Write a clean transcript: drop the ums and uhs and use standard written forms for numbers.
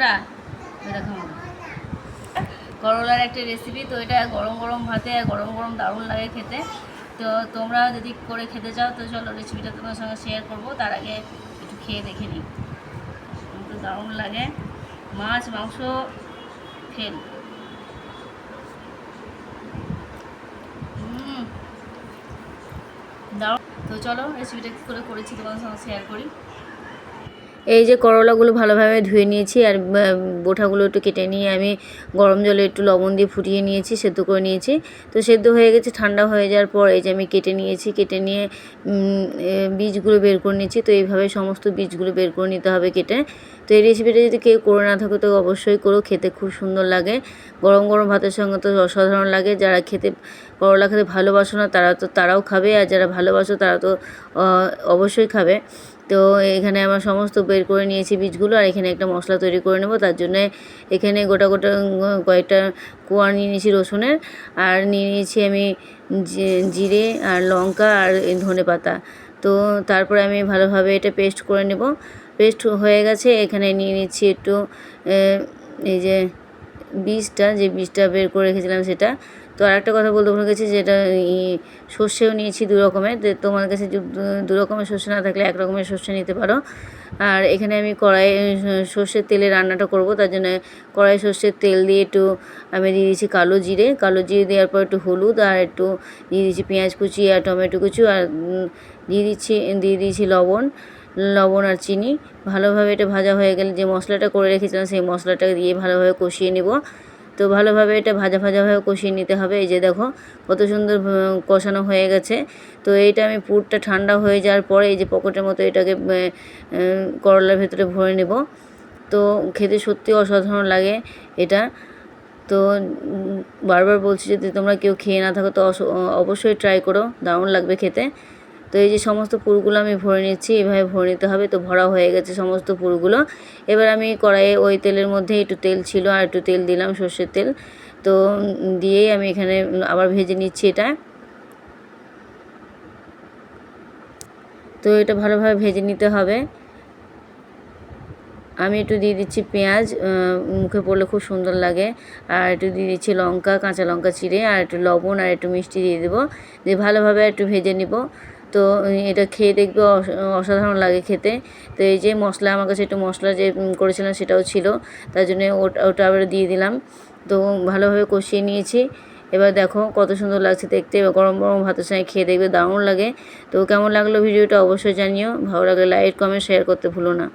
বন্ধুরা, দেখো করলার একটা রেসিপি। তো এটা গরম গরম ভাতে গরম গরম দারুণ লাগে খেতে। তো তোমরা যদি করে খেতে চাও তো চলো রেসিপিটা তোমার সঙ্গে শেয়ার করবো। তার আগে একটু খেয়ে দেখে নিই। তো দারুণ লাগে, মাছ মাংস ফেল। দারুণ। তো চলো রেসিপিটা কী করে করেছি তোমার সঙ্গে শেয়ার করি। এই যে করলাগুলো ভালোভাবে ধুয়ে নিয়েছি, আর বোঁটাগুলো একটু কেটে নিয়ে আমি গরম জলে একটু লবণ দিয়ে ফুটিয়ে নিয়েছি, সেদ্ধ করে নিয়েছি। তো সেদ্ধ হয়ে গেছে, ঠান্ডা হয়ে যাওয়ার পর এই যে আমি কেটে নিয়েছি, কেটে নিয়ে বীজগুলো বের করে নিয়েছি। তো এইভাবে সমস্ত বীজগুলো বের করে নিতে হবে কেটে। তো এই রেসিপিটা যদি কেউ করে না থাকো তো অবশ্যই করো, খেতে খুব সুন্দর লাগে। গরম গরম ভাতের সঙ্গে তো অসাধারণ লাগে। যারা করলা খেতে ভালোবাসো না তারাও খাবে, আর যারা ভালোবাসো তারা তো অবশ্যই খাবে। তো এখানে আমার সমস্ত বের করে নিয়েছি বীজগুলো, আর এখানে একটা মশলা তৈরি করে নেব। তার জন্য এখানে গোটা গোটা কয়েকটা কোয়া নিয়ে নিয়েছি রসুনের, আর নিয়ে নিয়েছি আমি জিরে আর লঙ্কা আর ধনে পাতা। তো তারপরে আমি ভালোভাবে এটা পেস্ট করে নেব। পেস্ট হয়ে গেছে, এখানে নিয়ে নিচ্ছি একটু এই যে বীজটা বের করে রেখেছিলাম সেটা। তো আর একটা কথা বলতে ভুলে গেছি, যেটা সর্ষেও নিয়েছি দু রকমের। তোমার কাছে দু রকমের সর্ষে না থাকলে এক রকমের সর্ষে নিতে পারো। আর এখানে আমি সর্ষের তেলে রান্নাটা করব, তার জন্য কড়াই সর্ষের তেল দিয়ে একটু আমি দিয়ে দিয়েছি কালো জিরে দেওয়ার পর একটু হলুদ, আর একটু দিয়ে দিয়েছি পেঁয়াজ কুচি আর টমেটো কুচি, আর দিয়ে দিয়েছি লবণ আর চিনি। ভালোভাবে এটা ভাজা হয়ে গেলে যে মশলাটা করে রেখেছিলাম সেই মশলাটা দিয়ে ভালোভাবে কষিয়ে নেব। তো ভালোভাবে এটা ভাজাভাবে কষিয়ে নিতে হবে। এই যে দেখো কত সুন্দর কষানো হয়ে গেছে। তো এইটা আমি পুরটা ঠান্ডা হয়ে যাওয়ার পরে এই যে পকেটের মতো এটাকে করলার ভেতরে ভরে নেব। তো খেতে সত্যি অসাধারণ লাগে এটা। তো বারবার বলছি, যদি তোমরা কেউ খেয়ে না থাকো তো অবশ্যই ট্রাই করো, দারুণ লাগবে খেতে। তো এই যে সমস্ত পুরগুলো আমি ভরে নিচ্ছি, এভাবে ভরে নিতে হবে। তো ভরা হয়ে গেছে সমস্ত পুরগুলো। এবার আমি কড়াইয়ে ওই তেলের মধ্যে একটু তেল ছিল, আর একটু তেল দিলাম, সর্ষের তেল। তো দিয়েই আমি এখানে আবার ভেজে নিচ্ছি এটা। তো এটা ভালোভাবে ভেজে নিতে হবে। আমি একটু দিয়ে দিচ্ছি পেঁয়াজ, মুখে পড়লে খুব সুন্দর লাগে। আর একটু দিয়ে দিচ্ছি কাঁচা লঙ্কা চিড়ে, আর একটু লবণ আর একটু মিষ্টি দিয়ে দেবো, দিয়ে ভালোভাবে একটু ভেজে নিব। তো এটা খেয়ে দেখবে অসাধারণ লাগে খেতে। তো এই যে মশলা, আমার কাছে একটু মশলা যে করেছিলাম সেটাও ছিল, তার জন্য ওটা আবার দিয়ে দিলাম। তো ভালোভাবে কষিয়ে নিয়েছি। এবার দেখো কত সুন্দর লাগছে দেখতে। গরম গরম ভাতের সঙ্গে খেয়ে দেখবে দারুণ লাগে। তো কেমন লাগলো ভিডিওটা অবশ্যই জানিও। ভালো লাগলে লাইক কমেন্ট শেয়ার করতে ভুলো না।